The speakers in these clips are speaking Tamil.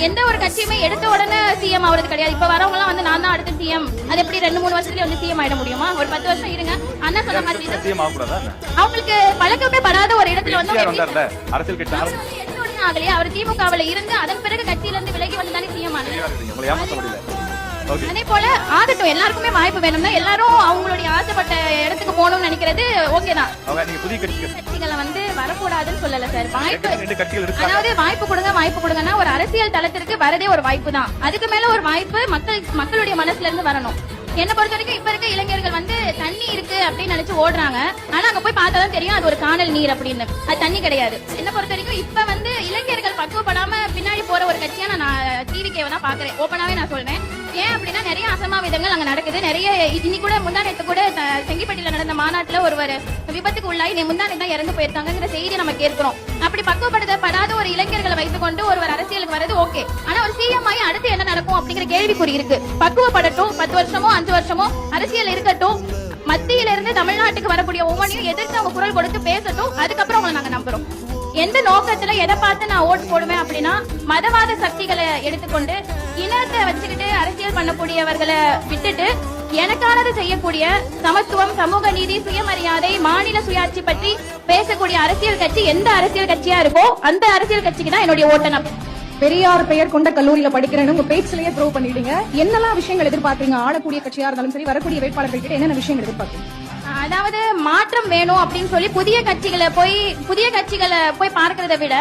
எந்த ஒரு கட்சியுமே எடுத்த உடனே சிஎம் ஆகுறது கிடையாது. இப்ப வரவங்க எல்லாம் வந்து நான் தான் அடுத்த சிஎம், அது எப்படி 2-3 வருஷத்துல வந்து சிஎம் ஆயிட முடியுமா? ஒரு 10 வருஷம் இருங்க. அண்ணா சொன்ன மாதிரி அவங்களுக்கு பழக்கமே படாத ஒரு இடத்துல வந்து அரசியல் கட்சி எடுத்த உடனே ஆகலையே. அவர் திமுகவுல இருந்து அதன் பிறகு கட்சியில இருந்து விலகி வந்து தானே சிஎம் ஆனாரு. அதே போல ஆகட்டும், எல்லாருக்குமே வாய்ப்பு வேணும்னா எல்லாரும் அவங்களுடைய ஆசைப்பட்ட இடத்துக்கு போகணும்னு நினைக்கிறது ஓகே தான். கட்சிகளை வந்து வரக்கூடாதுன்னு சொல்லல சார். வாய்ப்பு, அதாவது வாய்ப்பு கொடுங்கன்னா ஒரு அரசியல் தளத்திற்கு வரதே ஒரு வாய்ப்பு தான். அதுக்கு மேல ஒரு வாய்ப்பு மக்களுடைய மனசுல இருந்து வரணும். என்ன பொறுத்த வரைக்கும் இப்ப இருக்க இளைஞர்கள் வந்து தண்ணி இருக்கு அப்படின்னு நினைச்சு ஓடுறாங்க. ஆனா அங்க போய் பார்த்தாதான் தெரியும் அது ஒரு காணல் நீர் அப்படின்னு, அது தண்ணி கிடையாது. என்ன பொறுத்த வரைக்கும் இப்ப வந்து இளைஞர்கள் பக்குவப்படாம பின்னாடி போற ஒரு கட்சியா நான் டிவிகேவை தான் பாக்குறேன். ஓப்பனாவே நான் சொல்றேன். ஏன் அப்படின்னா நிறைய அசம்பாவிதங்கள் அங்க நடக்குது. நிறைய இன்னைக்கு கூட முந்தானத்து கூட செங்கிப்பட்டியில நடந்த மாநாட்டுல ஒருவர் விபத்துக்கு உள்ளாகி முந்தானே தான் இறந்து போயிருக்காங்கிற செய்தி நம்ம கேட்கிறோம். அப்படி பக்குவப்படுத்தப்படாத ஒரு இளைஞர்களை வைத்துக் கொண்டு ஒருவர் அரசியலுக்கு வரது ஓகே. ஆனா ஒரு சிஎம் ஆகி அடுத்து என்ன நடக்கும் அப்படிங்கிற கேள்விக்குறி இருக்கு. பக்குவப்படட்டும், 10 வருஷமோ 5 வருஷமோ அரசியல் இருக்கட்டும். மத்தியில இருந்து தமிழ்நாட்டுக்கு வரக்கூடிய ஒவ்வொன்றையும் எதிர்த்து அவங்க குரல் கொடுத்து பேசட்டும். அதுக்கப்புறம் அவங்களை நாங்க நம்புறோம். எந்த நோக்கத்துல எதை பார்த்து நான் ஓட்டு போடுவேன் அப்படின்னா, மதவாத சக்திகளை எடுத்துக்கொண்டு இனத்தை வச்சுக்கிட்டு அரசியல் பண்ணக்கூடியவர்களை விட்டுட்டு எனக்கானது செய்யக்கூடிய சமத்துவம், சமூக நீதி, சுயமரியாதை, மாநில சுயாட்சி பற்றி பேசக்கூடிய அரசியல் கட்சி எந்த அரசியல் கட்சியா இருக்கோ அந்த அரசியல் கட்சிக்கு தான் என்னுடைய ஓட்டனம். பெரியார் பெயர் கொண்ட கல்லூரியில படிக்கிறேன்னு உங்க பேச்சிலேயே ப்ரூவ் பண்ணிட்டீங்க. என்னெல்லாம் விஷயங்கள் எதிர்பார்க்கறீங்க? ஆளக்கூடிய கட்சியா இருந்தாலும் சரி, வரக்கூடிய வேட்பாளர்கள் கிட்ட என்னென்ன விஷயங்கள் எதிர்பார்க்கறீங்க? அதாவது மாற்றம் வேணும் அப்படின்னு சொல்லி புதிய கட்சிகளை போய் பார்க்கறதை விட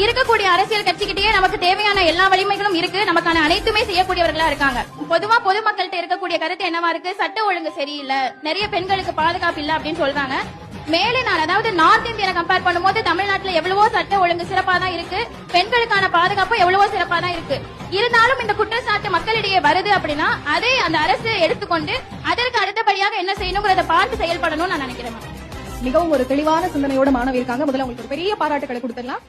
இருக்கக்கூடிய அரசியல் கட்சிக்கிட்டே நமக்கு தேவையான எல்லா வலிமைகளும் இருக்கு, நமக்கான அனைத்துமே செய்யக்கூடியவர்களா இருக்காங்க. பொதுவா பொதுமக்கள்கிட்ட இருக்கக்கூடிய கருத்து என்னவா இருக்கு? சட்ட ஒழுங்கு சரியில்லை, நிறைய பெண்களுக்கு பாதுகாப்பு இல்ல அப்படின்னு சொல்றாங்க. மேலே நான் அதாவது நார்த் இந்தியனை கம்பேர் பண்ணும்போது தமிழ்நாட்டுல எவ்வளவோ சட்ட ஒழுங்கு சிறப்பா தான் இருக்கு, பெண்களுக்கான பாதுகாப்பு எவ்வளவோ சிறப்பா தான் இருக்கு. இருந்தாலும் இந்த குற்றச்சாட்டு மக்களிடையே வருது அப்படின்னா அதை அந்த அரசு எடுத்துக்கொண்டு அதற்கு அடுத்தபடியாக என்ன செய்யணுங்கிறத பார்த்து செயல்படணும்னு நான் நினைக்கிறேன். மிகவும் ஒரு தெளிவான சிந்தனையோட மாணவி இருக்காங்க. முதல்ல உங்களுக்கு ஒரு பெரிய பாராட்டுகளை கொடுத்துடலாம்.